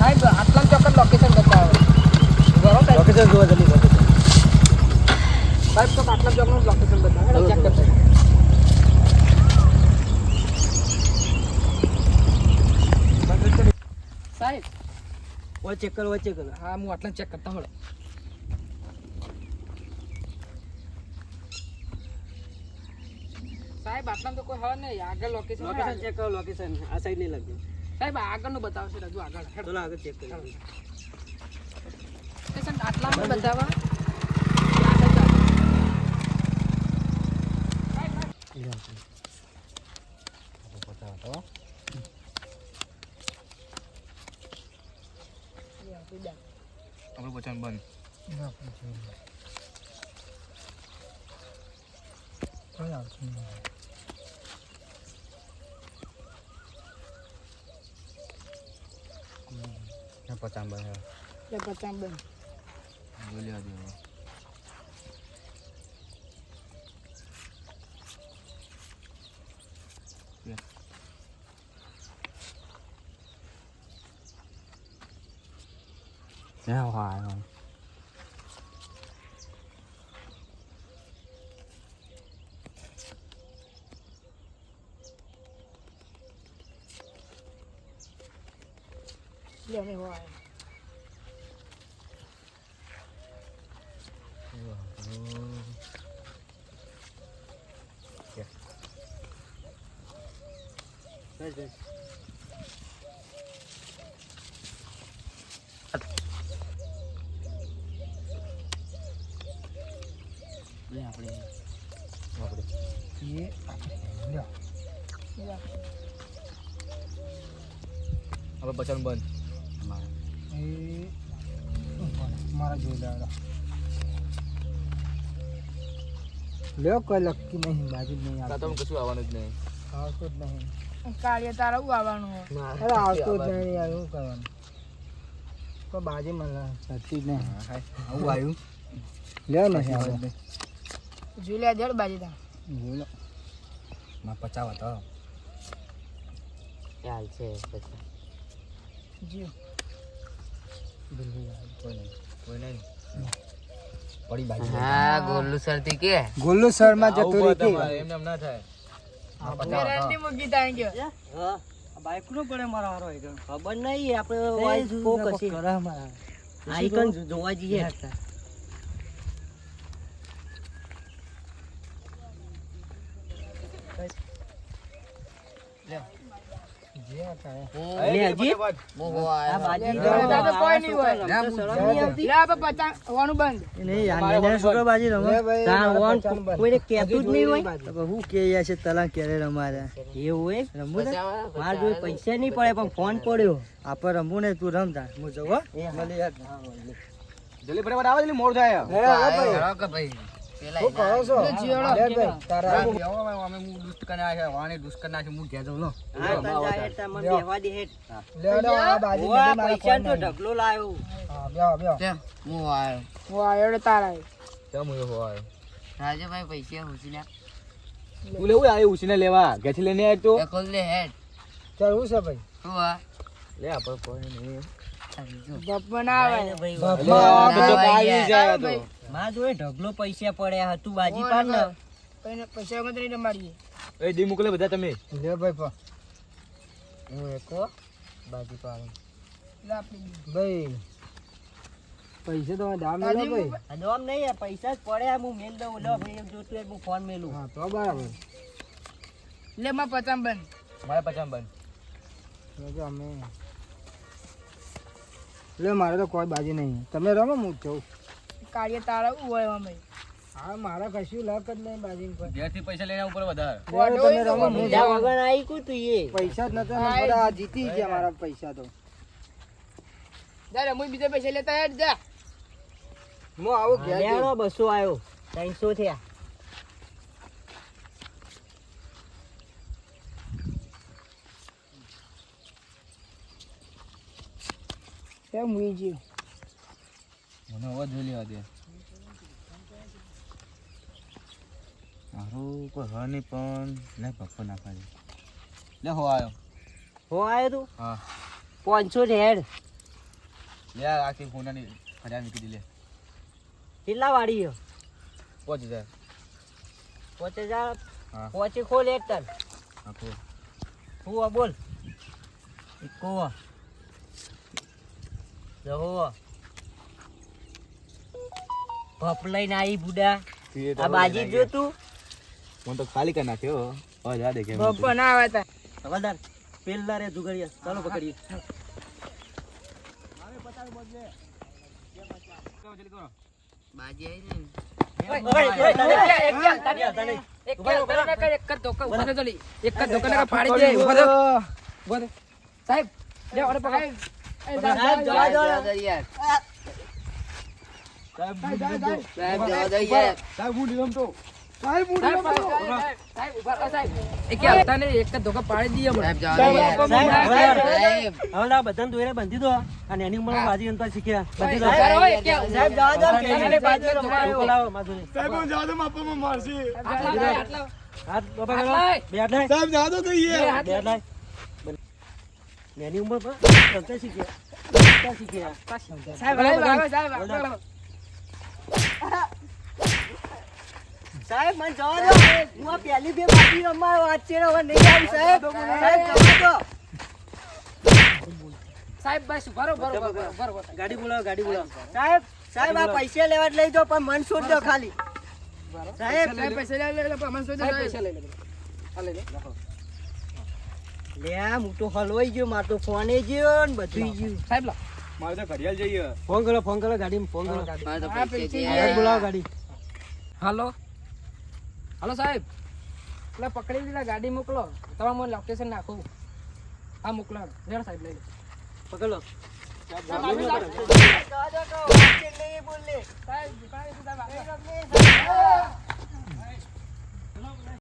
સાહેબ આટલા ચોક્કસ લોકેશન બતાવો. લોકેશન જોવા જલ્દી લોકેશન. સાહેબ તો આટલા ચોકનું લોકેશન બતાવો. ચેક કરજો. સાહેબ ઓય ચેક કરો ચેક કરો. હા હું આટલા ચેક કરતા મળે. સાહેબ આટલા તો કોઈ હવે નહીં. આગળ લોકેશન લોકેશન ચેક કરો લોકેશન. આ સાઈડ નહીં લાગતું. સાહેબ આગળનું બતાવશે હજુ આગળ. ચલો આગળ ચેક કરીએ. લોકેશન આટલામાં બતાવવા. આપણું બચાવ બંધ. પચામ બંધ. પચામ બંધ. બોલ્યા દેવો. Yeah, why? લે ને હોય. બસ બસ. લે આપણે એ લ્યો. આપણે બચાવ બંધ. એ મારા જોઈ લેવાનો. લ્યો કોઈ લકી નહીં. બાજુ નહીં તા આવતું. તમે કશું આવવાનું જ નહીં. આવતું જ નહીં. કાળિયા તારા હું આવવાનું હોય. અરે આવતું જ નહીં યાર. શું કરવાનું? તો બાજી મને થતી જ નહીં. આવું આવ્યું. લ્યો ને આપણે જોઈ લે જડ બાજી તા જોઈ લો. માં પચાવ હતો. હાલ છે પછી. જી કોઈ નહીં. પડી બાજુ. હા ગોલ્લુ સર થી કે ગોલ્લુ સર માં જતો રહી કે એમને એમ ના થાય. રેન્ડી મૂકી તા ગયો. હા બાઈક નો પડે મારા હારો આઈકન ખબર નહીં આપણે વાઈસ કો કશી કરા મારા આઈકન જોવા જઈએ. જે હતા લે હજી આ બાજી દાદા કોઈ નહીં હોય. શરમ નહીં આવતી. લે આપણે પચાસ હોવાનું બંધ. નહીં યાર છોકરા બાજી રમો તા વોન કોઈને કહેતું જ નહીં હોય તો હું કે યા છે તલા ક્યારે રમારે એવું હોય રમવું ને માર જોઈ પૈસા નહીં પડે પણ ફોન પડ્યો. આપણે રમવું ને તું રમતા હું જવું હો. મળી યાર જલ્દી ફટાફટ આવો જલ્દી મોડ થાય. ભાઈ શું કરો છો? લે ભાઈ તારા અમે હું દુષ્ટ કરી નાખ્યા વાણી દુષ્ટ કરી નાખ્યું હું ઘેર જાઉં લો. હા તન જાય તા મને બેહવા દે હેડ. લે લો આ બાજી ઓવા મારા પૈસા ફોન તો ઢગલો લાવ્યો. હા બેહો બેહો હું આવ્યો. હું આયો ને તારા કેમ હું આવ્યો? રાજભાઈ પૈસા હુસીના તું લેવું આવ્યું ઉછીને લેવા ઘેરથી લઈને આવ્યો તો ખોલ દે હેડ. ચાલ હું છે ભાઈ શું આ લે આપણે કોઈ નહીં. ગપ્પા ના આવે ભાઈ એટલે આ બધો આવી જાય તો. માં જોઈ ઢગલો પૈસા પડ્યા હતું બાજી પાડ ને પૈસા વગર નહીં રમાડીએ. એ દી મોકલે બધા તમે. લે ભાઈ પા હું એકો બાજી પાડ લે આપી ભાઈ પૈસા તો દામ લે ભાઈ. દોમ નહીં આ પૈસા જ પડ્યા હું મેલ દઉં લો ભાઈ એમ જોતું હોય હું ફોન મેલું. હા તો બરાબર. લે માં પચામ બંધ. મારે પચામ બંધ. અમે લે મારે તો કોઈ બાજી નહીં. તમે રમો હું જઉં. કાર્ય તારા હોય અમે. હા મારા કશું લક જ નહીં બાજી પર. ઘેરથી પૈસા લઈને ઉપર વધારે. તમે રમો હું જા જાઉં. વગર આવી કુ તું એ પૈસા જ નતા ને બધા જીતી ગયા મારા પૈસા તો. જા હું બીજા પૈસા લેતા હેડ જા. હું આવું ઘેર જઉં. લેવાનો 200 આવ્યો 300 થયા. કેમ હુઈ ગયો? મને અવાજ જોઈ લેવા દે. મારું કોઈ હ નહીં પણ લે પપ્પા નાખવા દે. લે હો આવ્યો. હો આવ્યો તું હા 500 હેડ લે આખી ફોનાની ફર્યા મૂકી દી લે કેટલા વાળી છે? 5000 5000 હા પોચી ખોલ એક ટન આખો હું બોલ ઇકો જહો ભપ લઈને આવી બુડા આ બાજી જો તું મને તો ખાલી કરી નાખ્યો હવે જા દે કે બપ્પા ના આવે તા હવાલદાર પેલા રે જુગડિયા ચાલો પકડીએ બાજી આવી ઓય, ને ઓય, ઓય, તને- એક જ ધોકા ઉભા થો જલ્દી. એક જ ધોકા નકર પાડી દે ઉભા થો. ઉભા થો. સાહેબ લે ઓરે પકડ. સાહેબ, જવા દો. સાહેબ જવા દો યાર. સાહેબ હું નિયમ તો સાહેબ ઉભા રહો સાહેબ. એક કે આવતા ને એક જ ધોકા પાડી દઈએ હમણાં. સાહેબ જવા દો યાર. સાહેબ, હવાલદાર બધાને દોરે બાંધી દો અને એની ઉંમર બાજી અંતર શીખ્યા બાંધી દો. ઉભા રહો, એક કે સાહેબ જવા દો. સાહેબ, બાજી અંતર તમારે બોલાવો માધુરી. સાહેબ હું જાદુ માપવામાં મારશે આટલા હાથ બાબા કરો. આટલા. બે હાથ લાય. સાહેબ જાદુ તો બે હાથ લાય. એની ઉંમર પર અંતર શીખ્યા અંતર શીખ્યા સાહેબ ભાગો, સાહેબ ભાગો. સાહેબ મને જવા દો હું આ પહેલી બે બાજી રમવા વાત છે હવે નહીં આવું સાહેબ સાહેબ જવા દો સાહેબ બસ ઉભા રહો, ઉભા રહો, ઉભા રહો, ઉભા રહો. ગાડી બોલાવો ગાડી બોલાવો સાહેબ સાહેબ આ પૈસા લેવા જ લઈ દો પણ મન છોડ દો ખાલી સાહેબ સાહેબ પૈસા લે લે અમન સોજો પૈસા લઈ લે. આ લઈ લે. લે હું તો હલવાઈ ગયો માર તો ફોને ગયો ને બધું ગયું સાહેબ લો. મારે તો ઘડિયાળ જઈએ ફોન કરો ગાડીમાં ફોન કરો આ સાહેબ પૈસા બોલાવો ગાડી હાલો હાલો સાહેબ પેલા પકડી લીધા ગાડી મોકલો તમારે મને લોકેશન નાખું હા મોકલો લેડો સાહેબ લઈ લો પકડો સાહેબ,